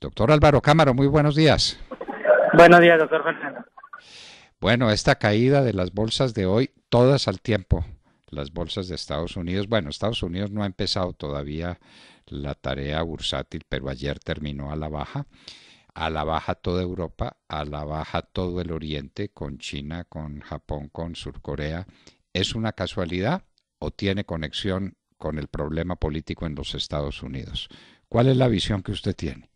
Doctor Álvaro Cámara, muy buenos días. Buenos días, doctor Fernando. Bueno, esta caída de las bolsas de hoy, todas al tiempo, las bolsas de Estados Unidos, bueno, Estados Unidos no ha empezado todavía la tarea bursátil, pero ayer terminó a la baja toda Europa, a la baja todo el Oriente, con China, con Japón, con Surcorea. ¿Es una casualidad o tiene conexión con el problema político en los Estados Unidos? ¿Cuál es la visión que usted tiene?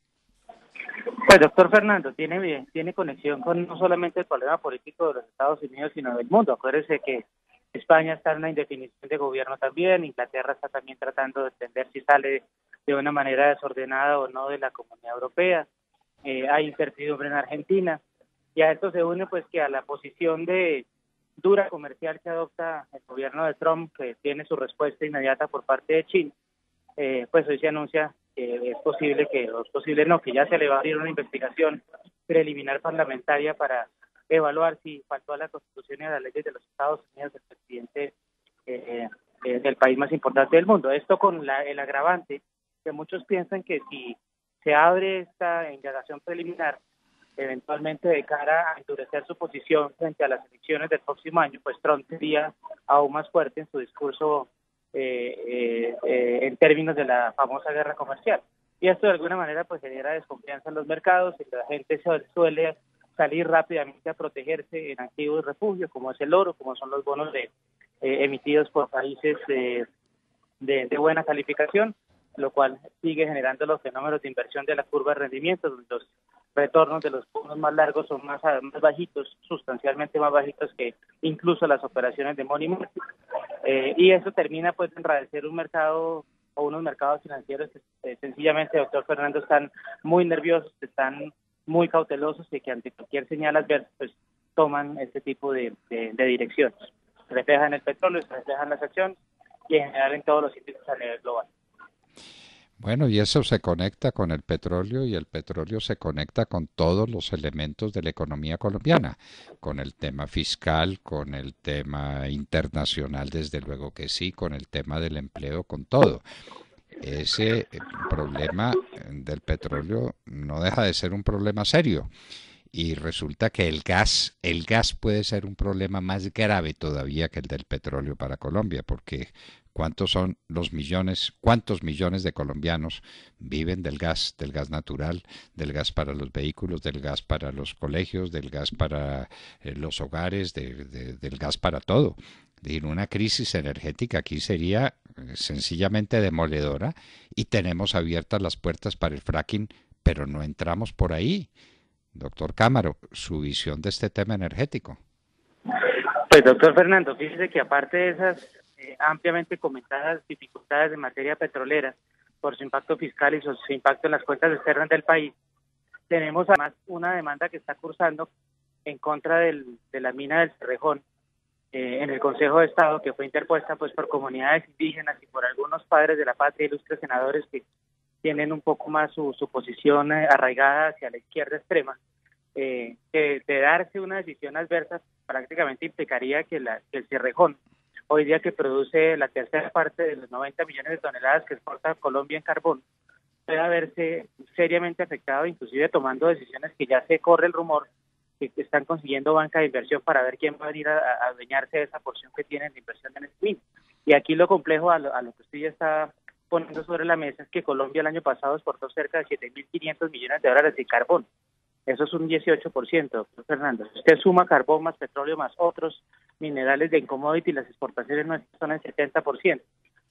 Pues, doctor Fernando, tiene conexión con no solamente el problema político de los Estados Unidos, sino del mundo. Acuérdese que España está en una indefinición de gobierno también, Inglaterra está también tratando de entender si sale de una manera desordenada o no de la Comunidad Europea. Hay incertidumbre en Argentina, y a esto se une pues que a la posición de dura comercial que adopta el gobierno de Trump, que tiene su respuesta inmediata por parte de China. Pues hoy se anuncia que es posible o es posible no, que ya se le va a abrir una investigación preliminar parlamentaria para evaluar si faltó a la Constitución y a las leyes de los Estados Unidos el presidente del país más importante del mundo. Esto con el agravante que muchos piensan que si se abre esta indagación preliminar, eventualmente de cara a endurecer su posición frente a las elecciones del próximo año, pues Trump sería aún más fuerte en su discurso en términos de la famosa guerra comercial. Y esto de alguna manera pues genera desconfianza en los mercados y la gente suele salir rápidamente a protegerse en activos de refugio, como es el oro, como son los bonos emitidos por países de buena calificación, lo cual sigue generando los fenómenos de inversión de la curva de rendimiento, donde los retornos de los bonos más largos son más bajitos, sustancialmente más bajitos que incluso las operaciones de money market. Y eso termina pues enrarecer un mercado o unos mercados financieros que sencillamente, doctor Fernando, están muy nerviosos, están muy cautelosos y que ante cualquier señal adversa pues toman este tipo de direcciones. Se refleja en el petróleo, se refleja en las acciones y en general en todos los índices a nivel global. Bueno, y eso se conecta con el petróleo y el petróleo se conecta con todos los elementos de la economía colombiana, con el tema fiscal, con el tema internacional, desde luego que sí, con el tema del empleo, con todo. Ese problema del petróleo no deja de ser un problema serio y resulta que el gas puede ser un problema más grave todavía que el del petróleo para Colombia, porque cuántos son los millones, cuántos millones de colombianos viven del gas natural, del gas para los vehículos, del gas para los colegios, del gas para los hogares, del gas para todo. Y una crisis energética aquí sería sencillamente demoledora y tenemos abiertas las puertas para el fracking, pero no entramos por ahí. Doctor Cámaro, su visión de este tema energético. Pues, doctor Fernando, fíjese que aparte de esas ampliamente comentadas dificultades en materia petrolera por su impacto fiscal y su impacto en las cuentas externas del país, tenemos además una demanda que está cursando en contra de la mina del Cerrejón en el Consejo de Estado, que fue interpuesta pues por comunidades indígenas y por algunos padres de la patria, ilustres senadores que tienen un poco más su posición arraigada hacia la izquierda extrema. De darse una decisión adversa prácticamente implicaría que el Cerrejón, hoy día que produce la tercera parte de los 90 millones de toneladas que exporta Colombia en carbón, pueda verse seriamente afectado, inclusive tomando decisiones que ya se corre el rumor que están consiguiendo banca de inversión para ver quién va a venir a adueñarse de esa porción que tienen de inversión en este mismo. Y aquí lo complejo a lo que usted ya está poniendo sobre la mesa es que Colombia el año pasado exportó cerca de 7.500 millones de dólares de carbón. Eso es un 18%, doctor Fernando. Si usted suma carbón más petróleo más otros minerales de commodity, las exportaciones nuestras son el 70%.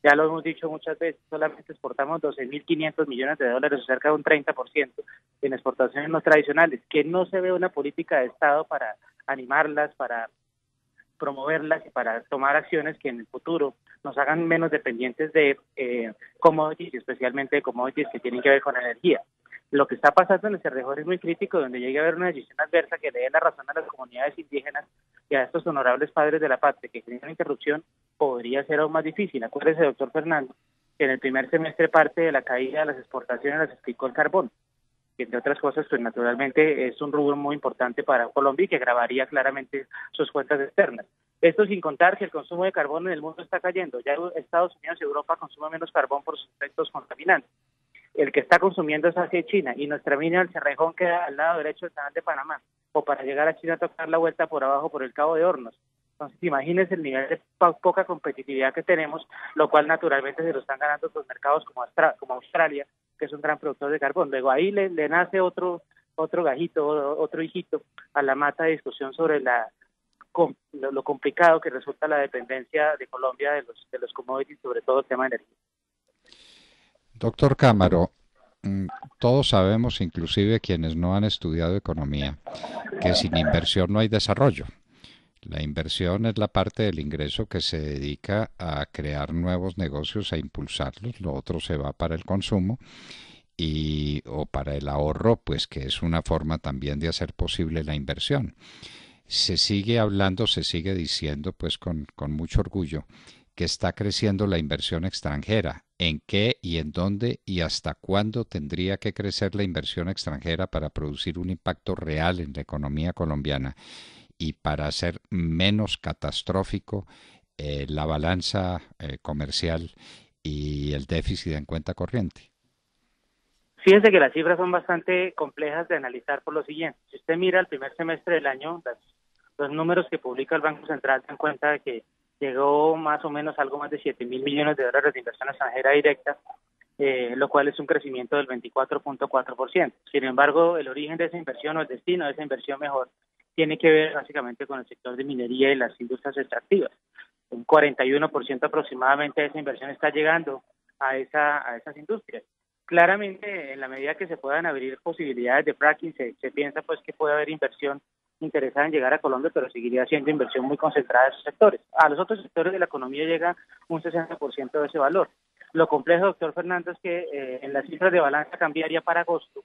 Ya lo hemos dicho muchas veces, solamente exportamos 12.500 millones de dólares, o cerca de un 30% en exportaciones no tradicionales, que no se ve una política de Estado para animarlas, para promoverlas y para tomar acciones que en el futuro nos hagan menos dependientes de commodities, especialmente de commodities que tienen que ver con energía. Lo que está pasando en el Cerrejón es muy crítico, donde llegue a haber una decisión adversa que le dé la razón a las comunidades indígenas y a estos honorables padres de la patria que generan interrupción, podría ser aún más difícil. Acuérdese, doctor Fernando, que en el primer semestre parte de la caída de las exportaciones las explicó el carbón, que entre otras cosas, pues naturalmente es un rubro muy importante para Colombia y que agravaría claramente sus cuentas externas. Esto sin contar que el consumo de carbón en el mundo está cayendo. Ya Estados Unidos y Europa consumen menos carbón por sus efectos contaminantes. el que está consumiendo es hacia China y nuestra mina del Cerrejón queda al lado derecho del canal de Panamá, o para llegar a China tocar la vuelta por abajo por el Cabo de Hornos. Entonces, imagínense el nivel de poca competitividad que tenemos, lo cual naturalmente se lo están ganando los mercados como Australia, que es un gran productor de carbón. Luego ahí le nace otro gajito, otro hijito a la mata de discusión sobre lo complicado que resulta la dependencia de Colombia de los commodities, sobre todo el tema de energía. Doctor Cámaro, todos sabemos, inclusive quienes no han estudiado economía, que sin inversión no hay desarrollo. La inversión es la parte del ingreso que se dedica a crear nuevos negocios, a impulsarlos. Lo otro se va para el consumo o para el ahorro, pues que es una forma también de hacer posible la inversión. Se sigue hablando, se sigue diciendo, pues con mucho orgullo, que está creciendo la inversión extranjera. ¿En qué y en dónde y hasta cuándo tendría que crecer la inversión extranjera para producir un impacto real en la economía colombiana y para hacer menos catastrófico la balanza comercial y el déficit en cuenta corriente? Fíjense que las cifras son bastante complejas de analizar por lo siguiente. Si usted mira el primer semestre del año, los números que publica el Banco Central dan cuenta de que llegó más o menos algo más de 7.000 millones de dólares de inversión extranjera directa, lo cual es un crecimiento del 24.4%. Sin embargo, el origen de esa inversión o el destino de esa inversión mejor tiene que ver básicamente con el sector de minería y las industrias extractivas. Un 41% aproximadamente de esa inversión está llegando a esas industrias. Claramente, en la medida que se puedan abrir posibilidades de fracking, se piensa pues que puede haber inversión interesada en llegar a Colombia, pero seguiría siendo inversión muy concentrada en esos sectores. A los otros sectores de la economía llega un 60% de ese valor. Lo complejo, doctor Fernando, es que en las cifras de balanza cambiaria para agosto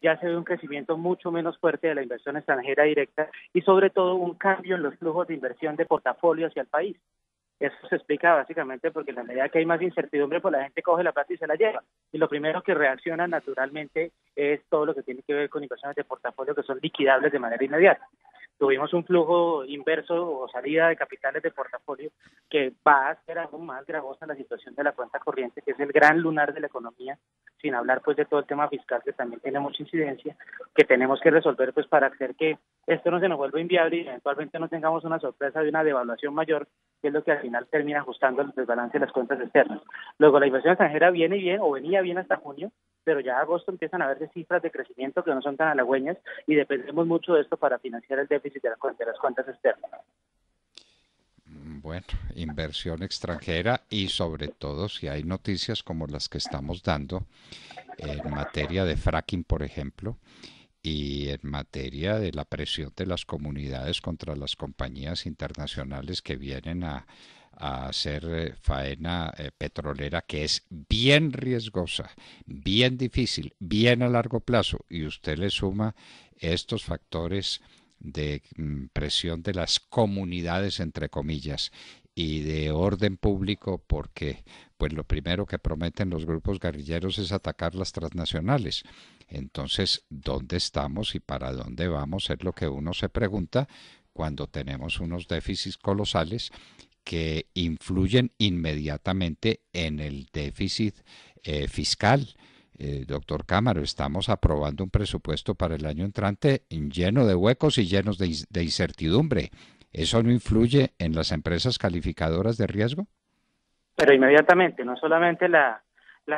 ya se ve un crecimiento mucho menos fuerte de la inversión extranjera directa y sobre todo un cambio en los flujos de inversión de portafolio hacia el país. Eso se explica básicamente porque en la medida que hay más incertidumbre, pues la gente coge la plata y se la lleva. Y lo primero que reacciona naturalmente es todo lo que tiene que ver con inversiones de portafolio que son liquidables de manera inmediata. Tuvimos un flujo inverso o salida de capitales de portafolio que va a hacer aún más gravosa la situación de la cuenta corriente, que es el gran lunar de la economía, sin hablar pues de todo el tema fiscal que también tiene mucha incidencia, que tenemos que resolver pues para hacer que esto no se nos vuelva inviable y eventualmente no tengamos una sorpresa de una devaluación mayor, que es lo que al final termina ajustando el desbalance de las cuentas externas. Luego la inversión extranjera viene bien o venía bien hasta junio, pero ya agosto empiezan a verse cifras de crecimiento que no son tan halagüeñas y dependemos mucho de esto para financiar el déficit de las cuentas externas. Bueno, inversión extranjera y sobre todo si hay noticias como las que estamos dando en materia de fracking, por ejemplo, y en materia de la presión de las comunidades contra las compañías internacionales que vienen a hacer faena petrolera que es bien riesgosa, bien difícil, bien a largo plazo, y usted le suma estos factores de presión de las comunidades, entre comillas, y de orden público, porque pues lo primero que prometen los grupos guerrilleros es atacar las transnacionales. Entonces, ¿dónde estamos y para dónde vamos? Es lo que uno se pregunta cuando tenemos unos déficits colosales que influyen inmediatamente en el déficit fiscal. Doctor Cámaro, estamos aprobando un presupuesto para el año entrante lleno de huecos y llenos de incertidumbre. ¿Eso no influye en las empresas calificadoras de riesgo? Pero inmediatamente, no solamente la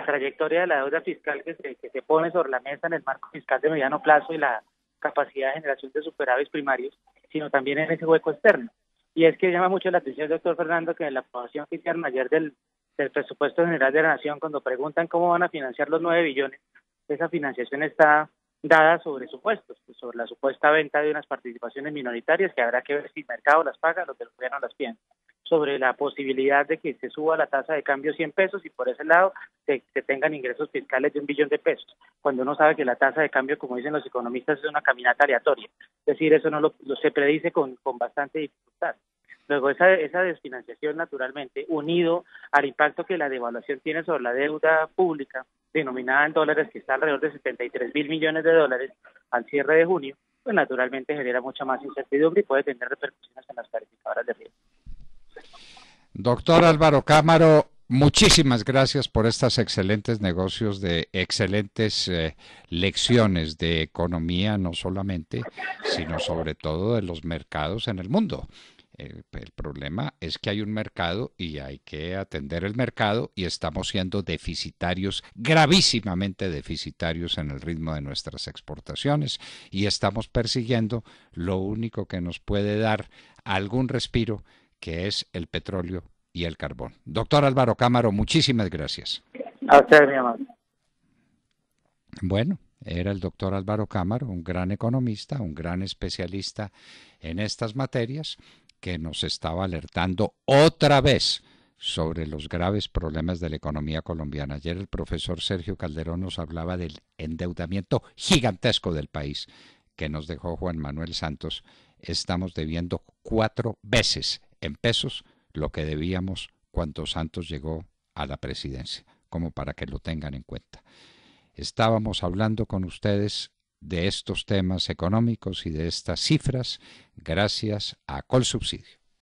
trayectoria de la deuda fiscal que se pone sobre la mesa en el marco fiscal de mediano plazo y la capacidad de generación de superávit primarios, sino también en ese hueco externo. Y es que llama mucho la atención, doctor Fernando, que en la aprobación que hicieron ayer del presupuesto general de la Nación, cuando preguntan cómo van a financiar los 9 billones, esa financiación está dada sobre supuestos, pues sobre la supuesta venta de unas participaciones minoritarias que habrá que ver si el mercado las paga o los del gobierno las piensa, sobre la posibilidad de que se suba la tasa de cambio 100 pesos y por ese lado se tengan ingresos fiscales de 1 billón de pesos, cuando uno sabe que la tasa de cambio, como dicen los economistas, es una caminata aleatoria. Es decir, eso no lo se predice con bastante dificultad. Luego, esa desfinanciación, naturalmente, unido al impacto que la devaluación tiene sobre la deuda pública, denominada en dólares, que está alrededor de 73.000 millones de dólares al cierre de junio, pues naturalmente genera mucha más incertidumbre y puede tener repercusiones en las calificadoras de riesgo. Doctor Álvaro Cámaro, Muchísimas gracias por estas excelentes negocios, de excelentes lecciones de economía, no solamente, sino sobre todo de los mercados en el mundo. El problema es que hay un mercado y hay que atender el mercado y estamos siendo deficitarios, gravísimamente deficitarios en el ritmo de nuestras exportaciones y estamos persiguiendo lo único que nos puede dar algún respiro, que es el petróleo y el carbón. Doctor Álvaro Cámara, muchísimas gracias. A usted, mi amor. Bueno, era el doctor Álvaro Cámara, un gran economista, un gran especialista en estas materias, que nos estaba alertando otra vez sobre los graves problemas de la economía colombiana. Ayer el profesor Sergio Calderón nos hablaba del endeudamiento gigantesco del país que nos dejó Juan Manuel Santos. Estamos debiendo 4 veces en pesos lo que debíamos cuando Santos llegó a la presidencia, como para que lo tengan en cuenta. Estábamos hablando con ustedes de estos temas económicos y de estas cifras gracias a Colsubsidio.